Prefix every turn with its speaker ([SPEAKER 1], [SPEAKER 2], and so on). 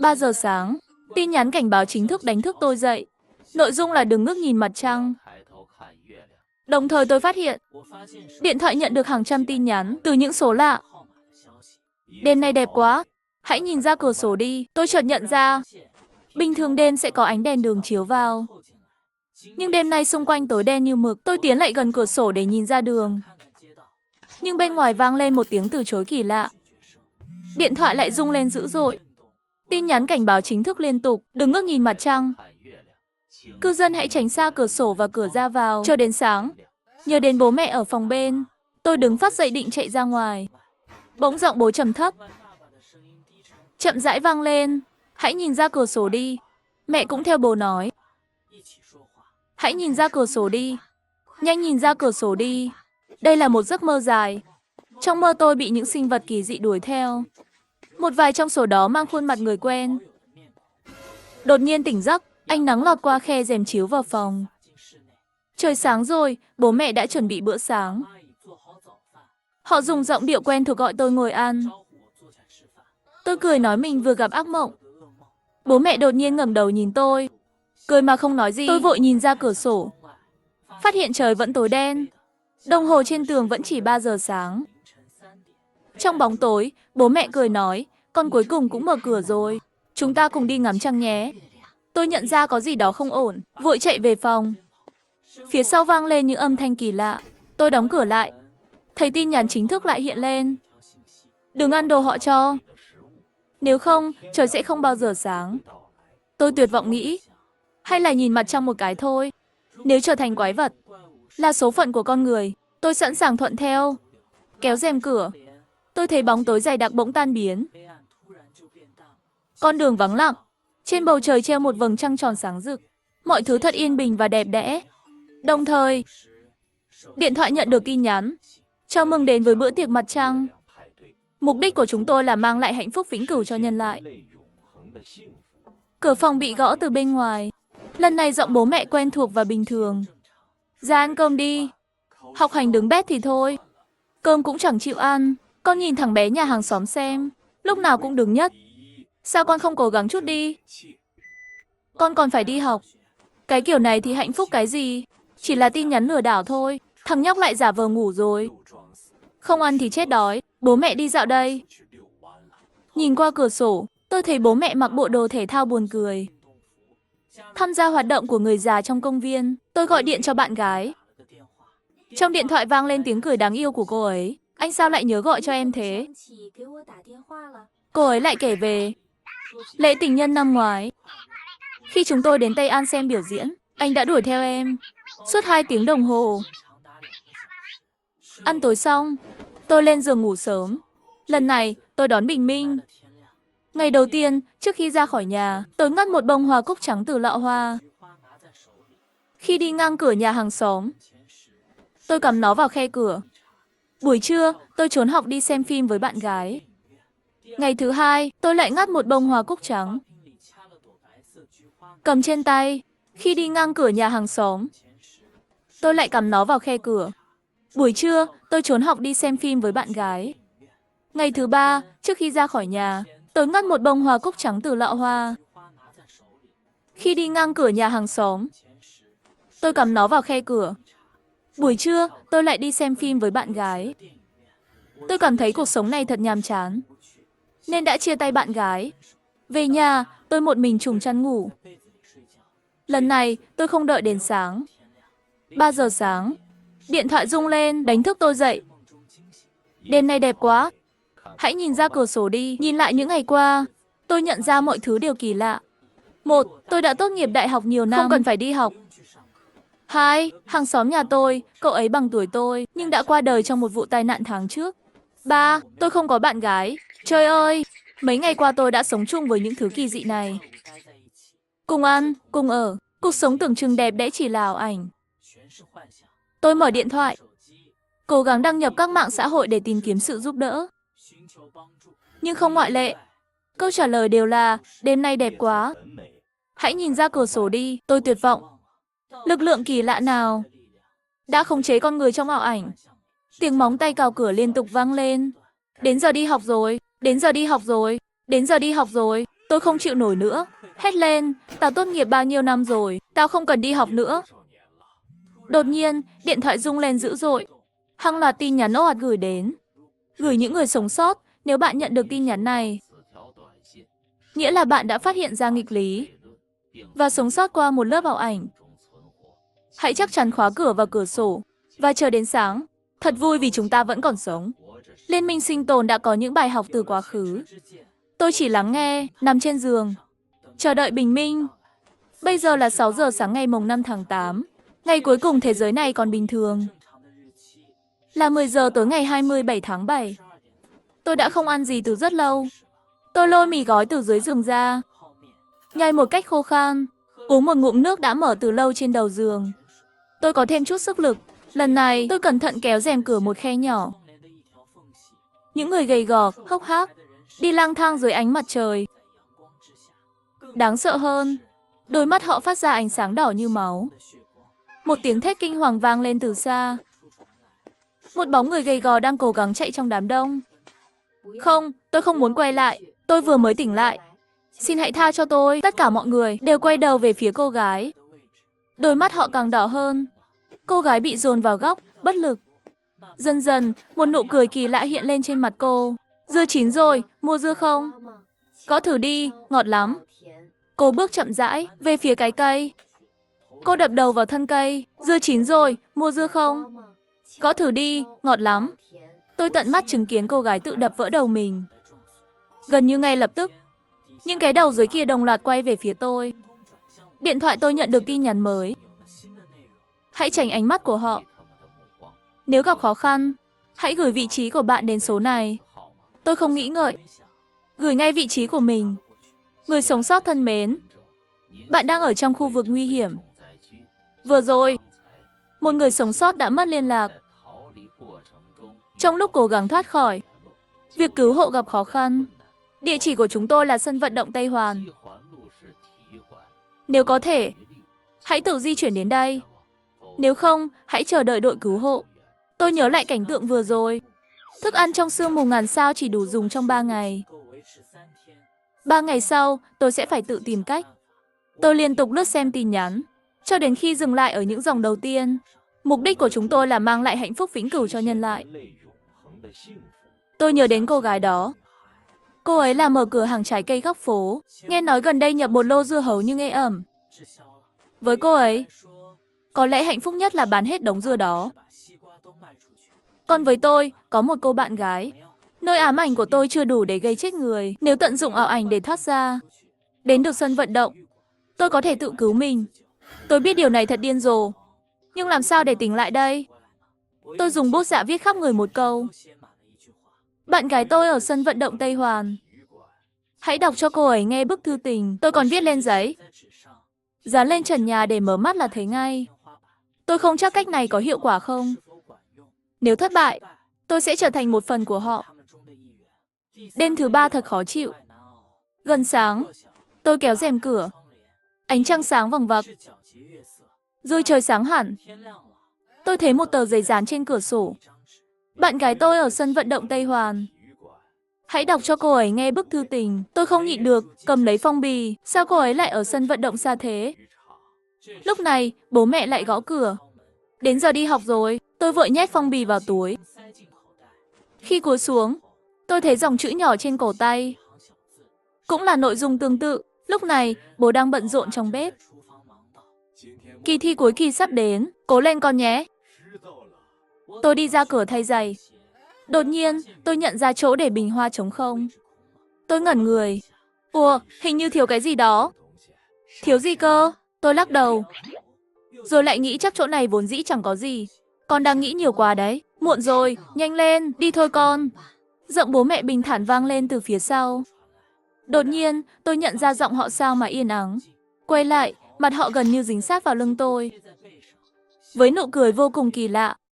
[SPEAKER 1] 3 giờ sáng, tin nhắn cảnh báo chính thức đánh thức tôi dậy. Nội dung là đừng ngước nhìn mặt trăng. Đồng thời tôi phát hiện, điện thoại nhận được hàng trăm tin nhắn từ những số lạ. Đêm nay đẹp quá, hãy nhìn ra cửa sổ đi. Tôi chợt nhận ra, bình thường đêm sẽ có ánh đèn đường chiếu vào. Nhưng đêm nay xung quanh tối đen như mực. Tôi tiến lại gần cửa sổ để nhìn ra đường. Nhưng bên ngoài vang lên một tiếng từ chối kỳ lạ. Điện thoại lại rung lên dữ dội. Tin nhắn cảnh báo chính thức liên tục, đừng ngước nhìn mặt trăng. Cư dân hãy tránh xa cửa sổ và cửa ra vào cho đến sáng. Nhớ đến bố mẹ ở phòng bên, tôi đứng phát dậy định chạy ra ngoài. Bỗng giọng bố trầm thấp, chậm rãi vang lên. Hãy nhìn ra cửa sổ đi. Mẹ cũng theo bố nói. Hãy nhìn ra cửa sổ đi. Nhanh nhìn ra cửa sổ đi. Đây là một giấc mơ dài. Trong mơ tôi bị những sinh vật kỳ dị đuổi theo. Một vài trong số đó mang khuôn mặt người quen. Đột nhiên tỉnh giấc, ánh nắng lọt qua khe rèm chiếu vào phòng. Trời sáng rồi, bố mẹ đã chuẩn bị bữa sáng. Họ dùng giọng điệu quen thuộc gọi tôi ngồi ăn. Tôi cười nói mình vừa gặp ác mộng. Bố mẹ đột nhiên ngẩng đầu nhìn tôi, cười mà không nói gì. Tôi vội nhìn ra cửa sổ, phát hiện trời vẫn tối đen. Đồng hồ trên tường vẫn chỉ 3 giờ sáng. Trong bóng tối, bố mẹ cười nói, con cuối cùng cũng mở cửa rồi. Chúng ta cùng đi ngắm trăng nhé. Tôi nhận ra có gì đó không ổn, vội chạy về phòng. Phía sau vang lên những âm thanh kỳ lạ. Tôi đóng cửa lại, thấy tin nhắn chính thức lại hiện lên. Đừng ăn đồ họ cho. Nếu không, trời sẽ không bao giờ sáng. Tôi tuyệt vọng nghĩ, hay là nhìn mặt trăng một cái thôi. Nếu trở thành quái vật, là số phận của con người, tôi sẵn sàng thuận theo. Kéo rèm cửa, tôi thấy bóng tối dày đặc bỗng tan biến. Con đường vắng lặng, trên bầu trời treo một vầng trăng tròn sáng rực. Mọi thứ thật yên bình và đẹp đẽ. Đồng thời, điện thoại nhận được tin nhắn. Chào mừng đến với bữa tiệc mặt trăng. Mục đích của chúng tôi là mang lại hạnh phúc vĩnh cửu cho nhân loại. Cửa phòng bị gõ từ bên ngoài. Lần này giọng bố mẹ quen thuộc và bình thường. Ra ăn cơm đi. Học hành đứng bét thì thôi. Cơm cũng chẳng chịu ăn. Con nhìn thằng bé nhà hàng xóm xem. Lúc nào cũng đứng nhất. Sao con không cố gắng chút đi? Con còn phải đi học. Cái kiểu này thì hạnh phúc cái gì? Chỉ là tin nhắn lừa đảo thôi. Thằng nhóc lại giả vờ ngủ rồi. Không ăn thì chết đói. Bố mẹ đi dạo đây. Nhìn qua cửa sổ, tôi thấy bố mẹ mặc bộ đồ thể thao buồn cười. Tham gia hoạt động của người già trong công viên, tôi gọi điện cho bạn gái. Trong điện thoại vang lên tiếng cười đáng yêu của cô ấy. Anh sao lại nhớ gọi cho em thế? Cô ấy lại kể về lễ tình nhân năm ngoái. Khi chúng tôi đến Tây An xem biểu diễn, anh đã đuổi theo em suốt 2 tiếng đồng hồ. Ăn tối xong, tôi lên giường ngủ sớm. Lần này, tôi đón bình minh. Ngày đầu tiên, trước khi ra khỏi nhà, tôi ngắt một bông hoa cúc trắng từ lọ hoa. Khi đi ngang cửa nhà hàng xóm, tôi cắm nó vào khe cửa. Buổi trưa, tôi trốn học đi xem phim với bạn gái. Ngày thứ hai, tôi lại ngắt một bông hoa cúc trắng. Cầm trên tay, khi đi ngang cửa nhà hàng xóm, tôi lại cắm nó vào khe cửa. Buổi trưa, tôi trốn học đi xem phim với bạn gái. Ngày thứ ba, trước khi ra khỏi nhà, tôi ngắt một bông hoa cúc trắng từ lọ hoa. Khi đi ngang cửa nhà hàng xóm, tôi cắm nó vào khe cửa. Buổi trưa, tôi lại đi xem phim với bạn gái. Tôi cảm thấy cuộc sống này thật nhàm chán, nên đã chia tay bạn gái. Về nhà, tôi một mình trùm chăn ngủ. Lần này, tôi không đợi đến sáng. 3 giờ sáng, điện thoại rung lên, đánh thức tôi dậy. Đêm nay đẹp quá. Hãy nhìn ra cửa sổ đi. Nhìn lại những ngày qua, tôi nhận ra mọi thứ đều kỳ lạ. 1. Tôi đã tốt nghiệp đại học nhiều năm, không cần phải đi học. 2. Hàng xóm nhà tôi, cậu ấy bằng tuổi tôi, nhưng đã qua đời trong một vụ tai nạn tháng trước. 3. Tôi không có bạn gái. Trời ơi, mấy ngày qua tôi đã sống chung với những thứ kỳ dị này. Cùng ăn, cùng ở, cuộc sống tưởng chừng đẹp đẽ chỉ là ảo ảnh. Tôi mở điện thoại, cố gắng đăng nhập các mạng xã hội để tìm kiếm sự giúp đỡ. Nhưng không ngoại lệ. Câu trả lời đều là, đêm nay đẹp quá. Hãy nhìn ra cửa sổ đi, tôi tuyệt vọng. Lực lượng kỳ lạ nào đã khống chế con người trong ảo ảnh. Tiếng móng tay cào cửa liên tục vang lên. Đến giờ đi học rồi, đến giờ đi học rồi, đến giờ đi học rồi. Tôi không chịu nổi nữa. Hét lên, tao tốt nghiệp bao nhiêu năm rồi, tao không cần đi học nữa. Đột nhiên, điện thoại rung lên dữ dội. Hàng loạt tin nhắn ồ ạt gửi đến. Gửi những người sống sót, nếu bạn nhận được tin nhắn này, nghĩa là bạn đã phát hiện ra nghịch lý và sống sót qua một lớp ảo ảnh. Hãy chắc chắn khóa cửa và cửa sổ và chờ đến sáng. Thật vui vì chúng ta vẫn còn sống. Liên minh sinh tồn đã có những bài học từ quá khứ. Tôi chỉ lắng nghe, nằm trên giường, chờ đợi bình minh. Bây giờ là 6 giờ sáng ngày mùng 5 tháng 8. Ngày cuối cùng thế giới này còn bình thường. Là 10 giờ tối ngày 27 tháng 7. Tôi đã không ăn gì từ rất lâu. Tôi lôi mì gói từ dưới giường ra, nhai một cách khô khan, uống một ngụm nước đã mở từ lâu trên đầu giường. Tôi có thêm chút sức lực. Lần này, tôi cẩn thận kéo rèm cửa một khe nhỏ. Những người gầy gò, hốc hác, đi lang thang dưới ánh mặt trời. Đáng sợ hơn, đôi mắt họ phát ra ánh sáng đỏ như máu. Một tiếng thét kinh hoàng vang lên từ xa. Một bóng người gầy gò đang cố gắng chạy trong đám đông. Không, tôi không muốn quay lại. Tôi vừa mới tỉnh lại. Xin hãy tha cho tôi. Tất cả mọi người đều quay đầu về phía cô gái. Đôi mắt họ càng đỏ hơn. Cô gái bị dồn vào góc, bất lực. Dần dần, một nụ cười kỳ lạ hiện lên trên mặt cô. Dưa chín rồi, mua dưa không? Có thử đi, ngọt lắm. Cô bước chậm rãi, về phía cái cây. Cô đập đầu vào thân cây. Dưa chín rồi, mua dưa không? Có thử đi, ngọt lắm. Tôi tận mắt chứng kiến cô gái tự đập vỡ đầu mình. Gần như ngay lập tức, những cái đầu dưới kia đồng loạt quay về phía tôi. Điện thoại tôi nhận được tin nhắn mới. Hãy tránh ánh mắt của họ. Nếu gặp khó khăn, hãy gửi vị trí của bạn đến số này. Tôi không nghĩ ngợi. Gửi ngay vị trí của mình. Người sống sót thân mến, bạn đang ở trong khu vực nguy hiểm. Vừa rồi, một người sống sót đã mất liên lạc. Trong lúc cố gắng thoát khỏi, việc cứu hộ gặp khó khăn. Địa chỉ của chúng tôi là sân vận động Tây Hoàn. Nếu có thể, hãy tự di chuyển đến đây. Nếu không, hãy chờ đợi đội cứu hộ. Tôi nhớ lại cảnh tượng vừa rồi. Thức ăn trong sương mù ngàn sao chỉ đủ dùng trong 3 ngày. 3 ngày sau, tôi sẽ phải tự tìm cách. Tôi liên tục lướt xem tin nhắn, cho đến khi dừng lại ở những dòng đầu tiên. Mục đích của chúng tôi là mang lại hạnh phúc vĩnh cửu cho nhân loại. Tôi nhớ đến cô gái đó. Cô ấy là mở cửa hàng trái cây góc phố. Nghe nói gần đây nhập một lô dưa hấu nhưng ê ẩm. Với cô ấy, có lẽ hạnh phúc nhất là bán hết đống dưa đó. Còn với tôi, có một cô bạn gái. Nỗi ám ảnh của tôi chưa đủ để gây chết người nếu tận dụng ảo ảnh để thoát ra. Đến được sân vận động, tôi có thể tự cứu mình. Tôi biết điều này thật điên rồ. Nhưng làm sao để tỉnh lại đây? Tôi dùng bút dạ viết khắp người một câu. Bạn gái tôi ở sân vận động Tây Hoàn. Hãy đọc cho cô ấy nghe bức thư tình tôi còn viết lên giấy. Dán lên trần nhà để mở mắt là thấy ngay. Tôi không chắc cách này có hiệu quả không. Nếu thất bại, tôi sẽ trở thành một phần của họ. Đêm thứ 3 thật khó chịu. Gần sáng, tôi kéo rèm cửa. Ánh trăng sáng vằng vặc. Rồi trời sáng hẳn. Tôi thấy một tờ giấy dán trên cửa sổ. Bạn gái tôi ở sân vận động Tây Hoàn. Hãy đọc cho cô ấy nghe bức thư tình. Tôi không nhịn được, cầm lấy phong bì. Sao cô ấy lại ở sân vận động xa thế? Lúc này, bố mẹ lại gõ cửa. Đến giờ đi học rồi, tôi vội nhét phong bì vào túi. Khi cúi xuống, tôi thấy dòng chữ nhỏ trên cổ tay. Cũng là nội dung tương tự. Lúc này, bố đang bận rộn trong bếp. Kỳ thi cuối kỳ sắp đến, cố lên con nhé. Tôi đi ra cửa thay giày. Đột nhiên, tôi nhận ra chỗ để bình hoa trống không. Tôi ngẩn người. Ủa, hình như thiếu cái gì đó. Thiếu gì cơ? Tôi lắc đầu. Rồi lại nghĩ chắc chỗ này vốn dĩ chẳng có gì. Con đang nghĩ nhiều quá đấy. Muộn rồi, nhanh lên, đi thôi con. Giọng bố mẹ bình thản vang lên từ phía sau. Đột nhiên, tôi nhận ra giọng họ sao mà yên ắng. Quay lại, mặt họ gần như dính sát vào lưng tôi. Với nụ cười vô cùng kỳ lạ,